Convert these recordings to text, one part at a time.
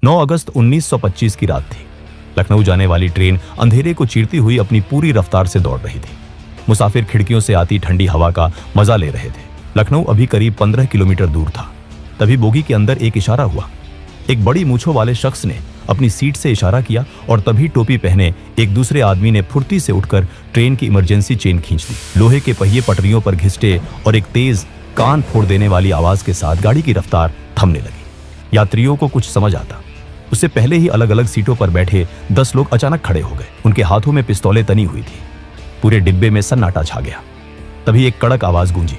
9 अगस्त 1925 की रात थी। लखनऊ जाने वाली ट्रेन अंधेरे को चीरती हुई अपनी पूरी रफ्तार से दौड़ रही थी। मुसाफिर खिड़कियों से आती ठंडी हवा का मजा ले रहे थे। लखनऊ अभी करीब 15 किलोमीटर दूर था। तभी बोगी के अंदर एक इशारा हुआ। एक बड़ी मूंछों वाले शख्स ने अपनी सीट से इशारा किया और तभी टोपी पहने एक दूसरे आदमी ने फुर्ती से उठकर ट्रेन की इमरजेंसी चेन खींच दी। लोहे के पहिए पटरियों पर घिसटे और एक तेज कान फोड़ देने वाली आवाज के साथ गाड़ी की रफ्तार थमने लगी। यात्रियों को कुछ समझ आता। उससे पहले ही अलग अलग सीटों पर बैठे 10 लोग अचानक खड़े हो गए। उनके हाथों में पिस्तौलें तनी हुई थी। पूरे डिब्बे में सन्नाटा छा गया। तभी एक कड़क आवाज गूंजी,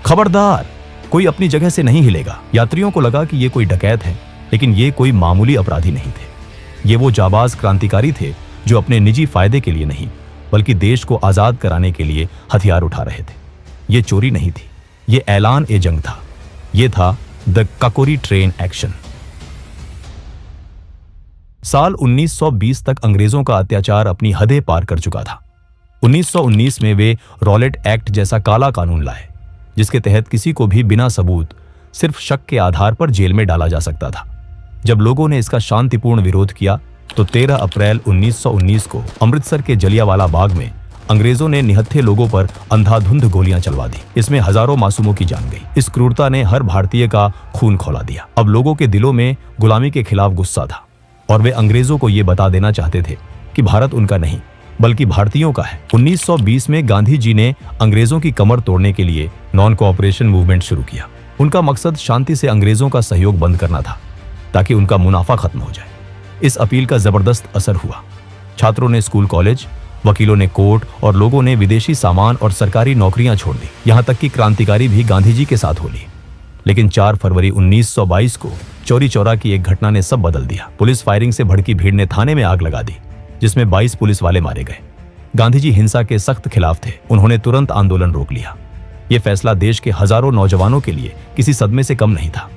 खबरदार, कोई अपनी जगह से नहीं हिलेगा। यात्रियों को लगा कि ये कोई डकैत है, लेकिन ये कोई मामूली अपराधी नहीं थे। ये वो जाबाज क्रांतिकारी थे जो अपने निजी फायदे के लिए नहीं बल्कि देश को आजाद कराने के लिए हथियार उठा रहे थे। ये चोरी नहीं थी, ये ऐलान ए जंग था। ये था द काकोरी ट्रेन एक्शन। साल 1920 तक अंग्रेजों का अत्याचार अपनी हदें पार कर चुका था। 1919 में वे रॉलेट एक्ट जैसा काला कानून लाए, जिसके तहत किसी को भी बिना सबूत सिर्फ शक के आधार पर जेल में डाला जा सकता था। जब लोगों ने इसका शांतिपूर्ण विरोध किया तो 13 अप्रैल 1919 को अमृतसर के जलियांवाला बाग में अंग्रेजों ने निहत्थे लोगों पर अंधाधुंध गोलियां चलवा दी। इसमें हजारों मासूमों की जान गई। इस क्रूरता ने हर भारतीय का खून खौला दिया। अब लोगों के दिलों में गुलामी के खिलाफ गुस्सा था और वे अंग्रेजों को ये बता देना चाहते थे कि भारत उनका नहीं बल्कि भारतीयों का है। 1920 में गांधी जी ने अंग्रेजों की कमर तोड़ने के लिए नॉन कोऑपरेशन मूवमेंट शुरू किया। उनका मकसद शांति से अंग्रेजों का सहयोग बंद करना था ताकि उनका मुनाफा खत्म हो जाए। इस अपील का जबरदस्त असर हुआ। छात्रों ने स्कूल कॉलेज, वकीलों ने कोर्ट और लोगों ने विदेशी सामान और सरकारी नौकरियां छोड़ दी। यहां तक कि क्रांतिकारी भी गांधी जी के साथ हो लिए। लेकिन 4 फरवरी 1922 को चौरी चौरा की एक घटना ने सब बदल दिया। पुलिस फायरिंग से भड़की भीड़ ने थाने में आग लगा दी, जिसमें 22 पुलिस वाले मारे गए। गांधी जी हिंसा के सख्त खिलाफ थे। उन्होंने तुरंत आंदोलन रोक लिया। यह फैसला देश के हजारों नौजवानों के लिए किसी सदमे से कम नहीं था।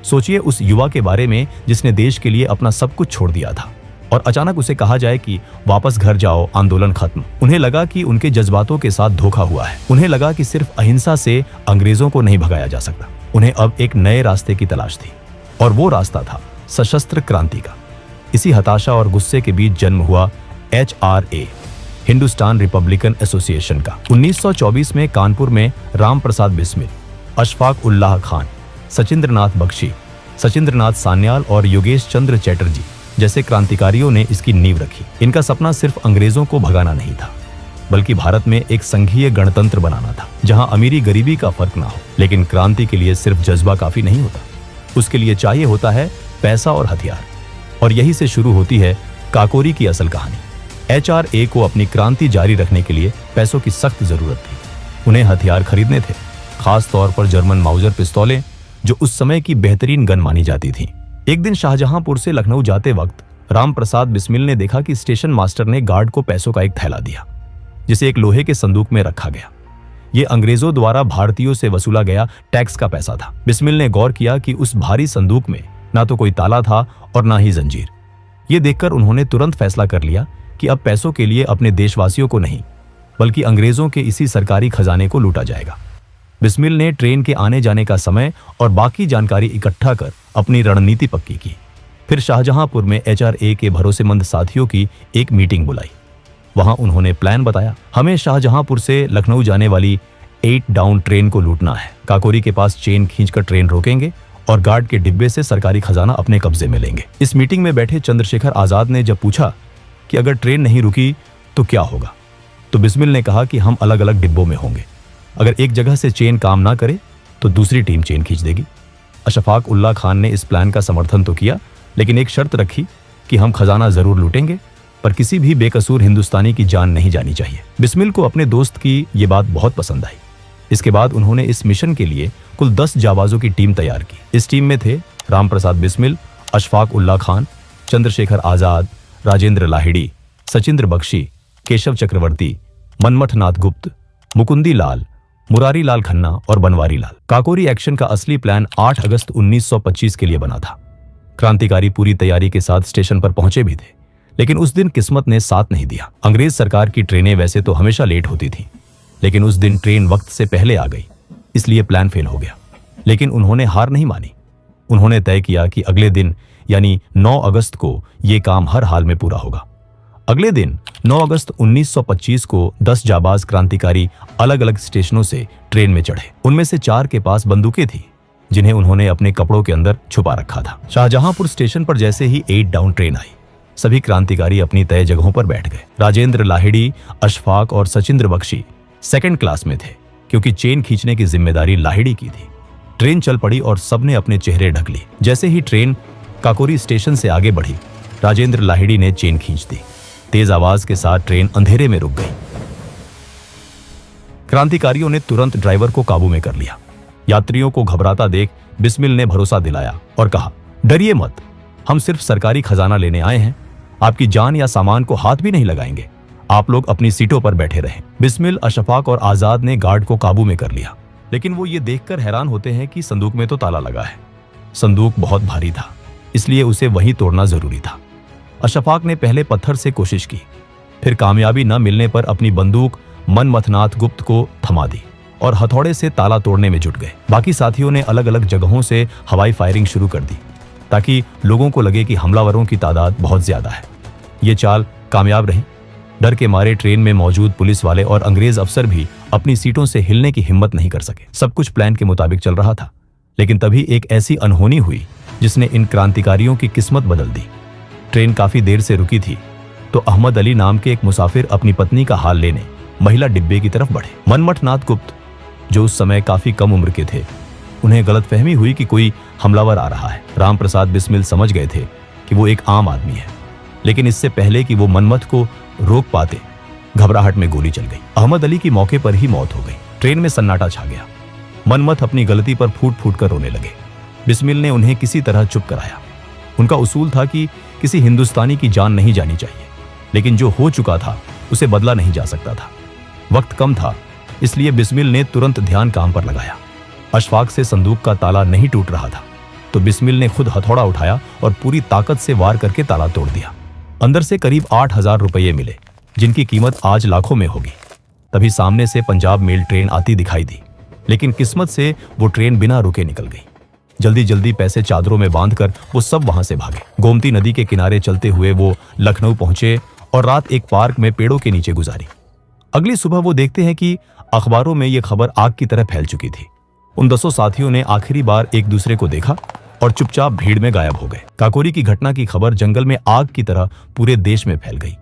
सोचिए उस युवा के बारे में जिसने देश के लिए अपना सब कुछ छोड़ दिया था और अचानक उसे कहा जाए कि वापस घर जाओ, आंदोलन खत्म। उन्हें लगा कि उनके जज्बातों के साथ धोखा हुआ है। उन्हें लगा कि सिर्फ अहिंसा से अंग्रेजों को नहीं भगाया जा सकता। उन्हें अब एक नए रास्ते की तलाश थी और वो रास्ता था सशस्त्र क्रांति का। इसी हताशा और गुस्से के बीच जन्म हुआ HRA, हिंदुस्तान रिपब्लिकन एसोसिएशन का। 1924 में कानपुर में राम प्रसाद बिस्मिल, अशफाक उल्लाह खान, सचिंद्रनाथ बख्शी, सचिंद्रनाथ सान्याल और योगेश चंद्र चैटर्जी जैसे क्रांतिकारियों ने इसकी नींव रखी। इनका सपना सिर्फ अंग्रेजों को भगाना नहीं था बल्कि भारत में एक संघीय गणतंत्र बनाना था जहां अमीरी गरीबी का फर्क ना हो। लेकिन क्रांति के लिए सिर्फ जज्बा काफी नहीं होता, उसके लिए चाहिए होता है पैसा और हथियार। और यही से शुरू होती है काकोरी की असल कहानी। HRA को अपनी क्रांति जारी रखने के लिए पैसों की सख्त जरूरत थी। उन्हें हथियार खरीदने थे, खास तौर पर जर्मन माउजर पिस्तौलें जो उस समय की बेहतरीन गन मानी जाती थी। एक दिन शाहजहांपुर से लखनऊ जाते वक्त राम प्रसाद बिस्मिल ने देखा कि स्टेशन मास्टर ने गार्ड को पैसों का एक थैला दिया, जिसे एक लोहे के संदूक में रखा गया। ये अंग्रेजों द्वारा भारतीयों से वसूला गया टैक्स का पैसा था। बिस्मिल ने गौर किया कि उस भारी संदूक में ना तो कोई ताला था और ना ही जंजीर। ये देखकर उन्होंने तुरंत फैसला कर लिया कि अब पैसों के लिए अपने देशवासियों को नहीं बल्कि अंग्रेजों के इसी सरकारी खजाने को लूटा जाएगा। बिस्मिल ने ट्रेन के आने जाने का समय और बाकी जानकारी इकट्ठा कर अपनी रणनीति पक्की की। फिर शाहजहांपुर में HRA के भरोसेमंद साथियों की एक मीटिंग बुलाई। वहां उन्होंने प्लान बताया। हमें शाहजहांपुर से लखनऊ जाने वाली 8 डाउन ट्रेन को लूटना है। काकोरी के पास चेन खींचकर ट्रेन रोकेंगे और गार्ड के डिब्बे से सरकारी खजाना अपने कब्जे में लेंगे। इस मीटिंग में बैठे चंद्रशेखर आजाद ने जब पूछा कि अगर ट्रेन नहीं रुकी तो क्या होगा, तो बिस्मिल ने कहा कि हम अलग अलग डिब्बों में होंगे। अगर एक जगह से चेन काम ना करे तो दूसरी टीम चेन खींच देगी। अशफाक उल्लाह खान ने इस प्लान का समर्थन तो किया, लेकिन एक शर्त रखी कि हम खजाना जरूर लूटेंगे पर किसी भी बेकसूर हिंदुस्तानी की जान नहीं जानी चाहिए। बिस्मिल को अपने दोस्त की ये बात बहुत पसंद आई। इसके बाद उन्होंने इस मिशन के लिए कुल 10 जाबाजों की टीम तैयार की। इस टीम में थे राम प्रसाद बिस्मिल, अशफाक उल्लाह खान, चंद्रशेखर आजाद, राजेंद्र लाहिड़ी, सचिंद्र बख्शी, केशव चक्रवर्ती, मनमथ नाथ गुप्त, मुकुंदी लाल, मुरारी लाल खन्ना और बनवारी लाल। काकोरी एक्शन का असली प्लान 8 अगस्त 1925 के लिए बना था। क्रांतिकारी पूरी तैयारी के साथ स्टेशन पर पहुंचे भी थे, लेकिन उस दिन किस्मत ने साथ नहीं दिया। अंग्रेज सरकार की ट्रेनें वैसे तो हमेशा लेट होती थी, लेकिन उस दिन ट्रेन वक्त से पहले आ गई, इसलिए प्लान फेल हो गया। लेकिन उन्होंने हार नहीं मानी। उन्होंने तय किया कि अगले दिन यानी 9 अगस्त को ये काम हर हाल में पूरा होगा। अगले दिन 9 अगस्त 1925 को 10 जाबाज क्रांतिकारी अलग अलग स्टेशनों से ट्रेन में चढ़े। उनमें से 4 के पास बंदूकें थी जिन्हें उन्होंने अपने कपड़ों के अंदर छुपा रखा था। शाहजहांपुर स्टेशन पर जैसे ही 8 डाउन ट्रेन आई, सभी क्रांतिकारी अपनी तय जगहों पर बैठ गए। राजेंद्र लाहिड़ी, अशफाक और सचिंद्र बख्शी सेकंड क्लास में थे क्योंकि चेन खींचने की जिम्मेदारी लाहिड़ी की थी। ट्रेन चल पड़ी और सबने अपने चेहरे ढक लिए। जैसे ही ट्रेन काकोरी स्टेशन से आगे बढ़ी, राजेंद्र लाहिड़ी ने चेन खींच दी। तेज आवाज के साथ ट्रेन अंधेरे में रुक गई। क्रांतिकारियों ने तुरंत ड्राइवर को काबू में कर लिया। यात्रियों को घबराता देख बिस्मिल ने भरोसा दिलाया और कहा, डरिए मत, हम सिर्फ सरकारी खजाना लेने आए हैं, आपकी जान या सामान को हाथ भी नहीं लगाएंगे, आप लोग अपनी सीटों पर बैठे रहें। बिस्मिल, अशफाक और आजाद ने गार्ड को काबू में कर लिया, लेकिन वो ये देखकर हैरान होते हैं कि संदूक में तो ताला लगा है। संदूक बहुत भारी था, इसलिए उसे वहीं तोड़ना जरूरी था। अशफाक ने पहले पत्थर से कोशिश की, फिर कामयाबी न मिलने पर अपनी बंदूक मनमथनाथ गुप्त को थमा दी और हथौड़े से ताला तोड़ने में जुट गए। बाकी साथियों ने अलग अलग जगहों से हवाई फायरिंग शुरू कर दी ताकि लोगों को लगे कि हमलावरों की तादाद बहुत ज्यादा है। ये चाल कामयाब रही। डर के मारे ट्रेन में मौजूद पुलिस वाले और अंग्रेज अफसर भी अपनी सीटों से हिलने की हिम्मत नहीं कर सके। सब कुछ प्लान के मुताबिक चल रहा था, लेकिन तभी एक ऐसी अनहोनी हुई जिसने इन क्रांतिकारियों की किस्मत बदल दी। ट्रेन काफी देर से रुकी थी तो अहमद अली नाम के एक मुसाफिर अपनी पत्नी का हाल लेने महिला डिब्बे की तरफ बढ़े। मनमथनाथ गुप्त, जो उस समय काफी कम उम्र के थे, उन्हें गलतफहमी हुई कि कोई हमलावर आ रहा है। राम प्रसाद बिस्मिल समझ गए थे कि वो एक आम आदमी है, लेकिन इससे पहले कि वो मनमथ को रोक पाते, घबराहट में गोली चल गई। अहमद अली की मौके पर ही मौत हो गई। ट्रेन में सन्नाटा छा गया। मनमथ अपनी गलती पर फूट फूट कर रोने लगे। बिस्मिल ने उन्हें किसी तरह चुप कराया। उनका उसूल था कि किसी हिंदुस्तानी की जान नहीं जानी चाहिए, लेकिन जो हो चुका था उसे बदला नहीं जा सकता था। वक्त कम था, इसलिए बिस्मिल ने तुरंत ध्यान काम पर लगाया। अशफाक से संदूक का ताला नहीं टूट रहा था, तो बिस्मिल ने खुद हथौड़ा उठाया और पूरी ताकत से वार करके ताला तोड़ दिया। अंदर से करीब 8,000 रुपये मिले, जिनकी कीमत आज लाखों में होगी। तभी सामने से पंजाब मेल ट्रेन आती दिखाई दी, लेकिन किस्मत से वो ट्रेन बिना रुके निकल गई। जल्दी जल्दी पैसे चादरों में बांधकर वो सब वहां से भागे। गोमती नदी के किनारे चलते हुए वो लखनऊ पहुंचे और रात एक पार्क में पेड़ों के नीचे गुजारी। अगली सुबह वो देखते हैं कि अखबारों में ये खबर आग की तरह फैल चुकी थी। उन 10 साथियों ने आखिरी बार एक दूसरे को देखा और चुपचाप भीड़ में गायब हो गए। काकोरी की घटना की खबर जंगल में आग की तरह पूरे देश में फैल गई।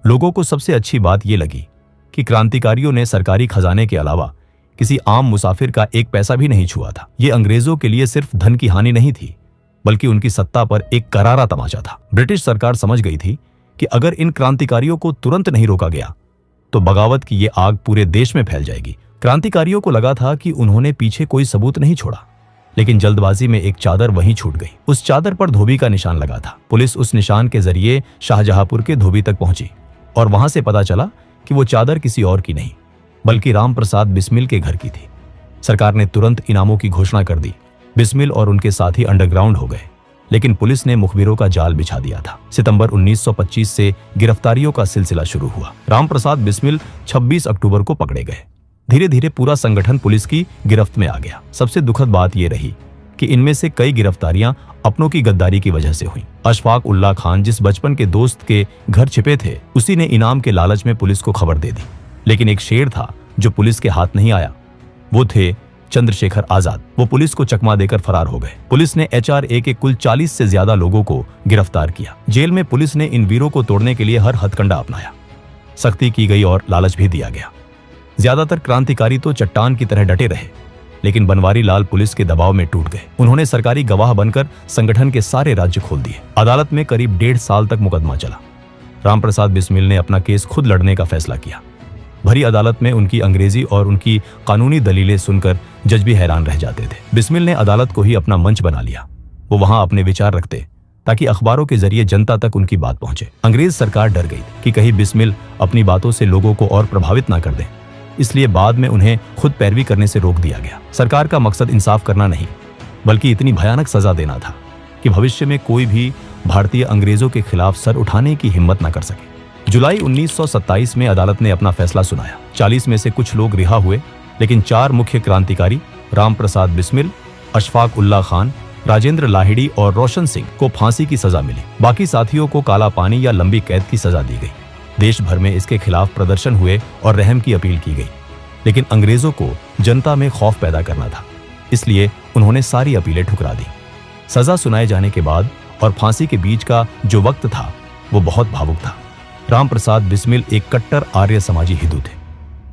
लोगों को सबसे अच्छी बात यह लगी कि क्रांतिकारियों ने सरकारी खजाने के अलावा किसी आम मुसाफिर का एक पैसा भी नहीं छुआ था। ये अंग्रेजों के लिए सिर्फ धन की हानि नहीं थी, बल्कि उनकी सत्ता पर एक करारा तमाचा था। ब्रिटिश सरकार समझ गई थी कि अगर इन क्रांतिकारियों को तुरंत नहीं रोका गया तो बगावत की ये आग पूरे देश में फैल जाएगी। क्रांतिकारियों को लगा था कि उन्होंने पीछे कोई सबूत नहीं छोड़ा, लेकिन जल्दबाजी में एक चादर वहीं छूट गई। उस चादर पर धोबी का निशान लगा था। पुलिस उस निशान के जरिए शाहजहांपुर के धोबी तक पहुंची और वहां से पता चला कि वो चादर किसी और की नहीं, बल्कि राम प्रसाद बिस्मिल के घर की थी। सरकार ने तुरंत इनामों की घोषणा कर दी। बिस्मिल और उनके साथी अंडरग्राउंड हो गए, लेकिन पुलिस ने मुखबिरों का जाल बिछा दिया था। सितंबर 1925 से गिरफ्तारियों का सिलसिला शुरू हुआ। राम प्रसाद बिस्मिल 26 अक्टूबर को पकड़े गए। धीरे धीरे पूरा संगठन पुलिस की गिरफ्त में आ गया। सबसे दुखद बात यह रही कि इनमें से कई गिरफ्तारियां अपनों की गद्दारी की वजह से हुई। अशफाक उल्लाह खान, जिस बचपन के दोस्त के घर छिपे थे, उसी ने इनाम के लालच में पुलिस को खबर दे दी। लेकिन एक शेर था जो पुलिस के हाथ नहीं आया। वो थे चंद्रशेखर आजाद। वो पुलिस को चकमा देकर फरार हो गए। पुलिस ने HRA के कुल 40 से ज्यादा लोगों को गिरफ्तार किया। जेल में पुलिस ने इन वीरों को तोड़ने के लिए हर हथकंडा अपनाया। सख्ती की गई और लालच भी दिया गया। ज्यादातर क्रांतिकारी तो चट्टान की तरह डटे रहे, लेकिन बनवारी लाल पुलिस के दबाव में टूट गए। उन्होंने सरकारी गवाह बनकर संगठन के सारे राज्य खोल दिए। अदालत में करीब 1.5 साल तक मुकदमा चला। रामप्रसाद बिस्मिल ने अपना केस खुद लड़ने का फैसला किया। भरी अदालत में उनकी अंग्रेजी और उनकी कानूनी दलीलें सुनकर जज भी हैरान रह जाते थे। बिस्मिल ने अदालत को ही अपना मंच बना लिया। वो वहां अपने विचार रखते ताकि अखबारों के जरिए जनता तक उनकी बात पहुंचे। अंग्रेज सरकार डर गई कि कहीं बिस्मिल अपनी बातों से लोगों को और प्रभावित ना कर दें, इसलिए बाद में उन्हें खुद पैरवी करने से रोक दिया गया। सरकार का मकसद इंसाफ करना नहीं, बल्कि इतनी भयानक सजा देना था कि भविष्य में कोई भी भारतीय अंग्रेजों के खिलाफ सर उठाने की हिम्मत न कर सके। जुलाई 1927 में अदालत ने अपना फैसला सुनाया। 40 में से कुछ लोग रिहा हुए, लेकिन 4 मुख्य क्रांतिकारी राम प्रसाद बिस्मिल, अशफाक उल्लाह खान, राजेंद्र लाहिड़ी और रोशन सिंह को फांसी की सजा मिली। बाकी साथियों को काला पानी या लंबी कैद की सजा दी गई। देश भर में इसके खिलाफ प्रदर्शन हुए और रहम की अपील की गई, लेकिन अंग्रेजों को जनता में खौफ पैदा करना था, इसलिए उन्होंने सारी अपीलें ठुकरा दी। सजा सुनाए जाने के बाद और फांसी के बीच का जो वक्त था वो बहुत भावुक था। राम प्रसाद बिस्मिल एक कट्टर आर्य समाजी हिंदू थे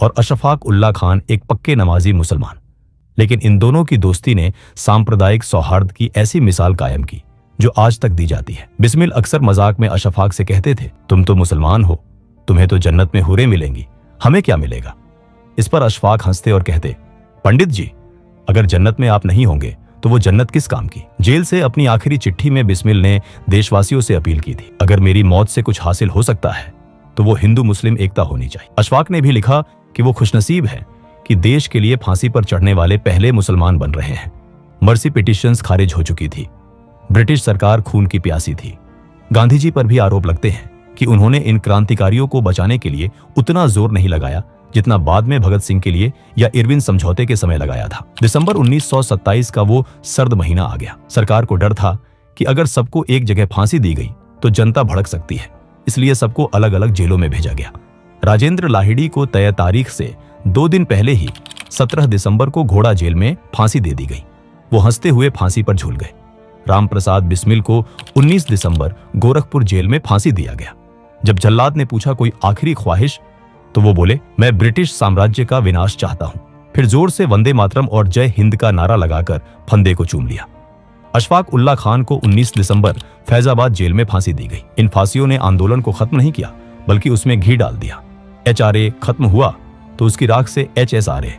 और अशफाक उल्ला खान एक पक्के नमाजी मुसलमान, लेकिन इन दोनों की दोस्ती ने सांप्रदायिक सौहार्द की ऐसी मिसाल कायम की जो आज तक दी जाती है। बिस्मिल अक्सर मजाक में अशफाक से कहते थे, तुम तो मुसलमान हो, तुम्हें तो जन्नत में हुरें मिलेंगी, हमें क्या मिलेगा। इस पर अशफाक हंसते और कहते, पंडित जी, अगर जन्नत में आप नहीं होंगे तो वो जन्नत किस काम की। जेल से अपनी आखिरी चिट्ठी में बिस्मिल ने देशवासियों से अपील की थी, अगर मेरी मौत से कुछ हासिल हो सकता है तो वो हिंदू मुस्लिम एकता होनी चाहिए। अशफाक ने भी लिखा कि वो खुशनसीब है कि देश के लिए फांसी पर चढ़ने वाले पहले मुसलमान बन रहे हैं। मर्सी पिटिशंस खारिज हो चुकी थी, ब्रिटिश सरकार खून की प्यासी थी। गांधी जी पर भी आरोप लगते हैं कि उन्होंने इन क्रांतिकारियों को बचाने के लिए उतना जोर नहीं लगाया जितना बाद में भगत सिंह के लिए या इरविन समझौते के समय लगाया था। दिसंबर 1927 का वो सर्द महीना आ गया। सरकार को डर था कि अगर सबको एक जगह फांसी दी गई तो जनता भड़क सकती है, इसलिए सबको अलग अलग जेलों में भेजा गया। राजेंद्र लाहिड़ी को तय तारीख से 2 दिन पहले ही 17 दिसंबर को घोड़ा जेल में फांसी दे दी गई। वो हंसते हुए फांसी पर झूल गए। राम प्रसाद बिस्मिल को 19 दिसंबर गोरखपुर जेल में फांसी दिया गया। जब जल्लाद ने पूछा कोई आखिरी ख्वाहिश, तो वो बोले, मैं ब्रिटिश साम्राज्य का विनाश चाहता हूं। फिर जोर से वंदे मातरम और जय हिंद का नारा लगाकर फंदे को चूम लिया। अशफाक उल्ला खान को 19 दिसंबर फैजाबाद जेल में फांसी दी गई। इन फांसियों ने आंदोलन को खत्म नहीं किया, बल्कि उसमें घी डाल दिया। HRA खत्म हुआ तो उसकी राख से HSRA,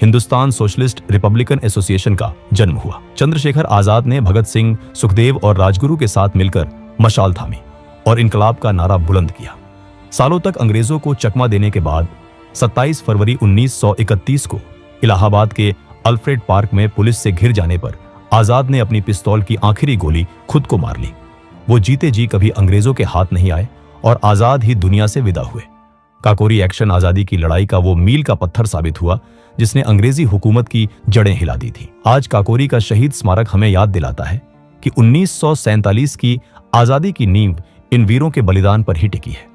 Hindustan socialist Republican association का जन्म हुआ। चंद्रशेखर आजाद ने भगत सिंह, सुखदेव और राजगुरु के साथ मिलकर मशाल थामी और इनकलाब का नारा बुलंद किया। सालों तक अंग्रेजों को चकमा देने के बाद 27 फरवरी 1931 को इलाहाबाद के अल्फ्रेड पार्क में पुलिस से घिर जाने पर आजाद ने अपनी पिस्तौल की आखिरी गोली खुद को मार ली। वो जीते जी कभी अंग्रेजों के हाथ नहीं आए और आजाद ही दुनिया से विदा हुए। काकोरी एक्शन आजादी की लड़ाई का वो मील का पत्थर साबित हुआ जिसने अंग्रेजी हुकूमत की जड़ें हिला दी थी। आज काकोरी का शहीद स्मारक हमें याद दिलाता है कि 1947 की आजादी की नींव इन वीरों के बलिदान पर ही टिकी है।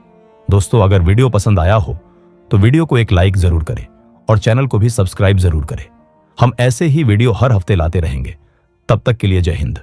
दोस्तों, अगर वीडियो पसंद आया हो तो वीडियो को एक लाइक जरूर करें और चैनल को भी सब्सक्राइब जरूर करें। हम ऐसे ही वीडियो हर हफ्ते लाते रहेंगे। तब तक के लिए जय हिंद।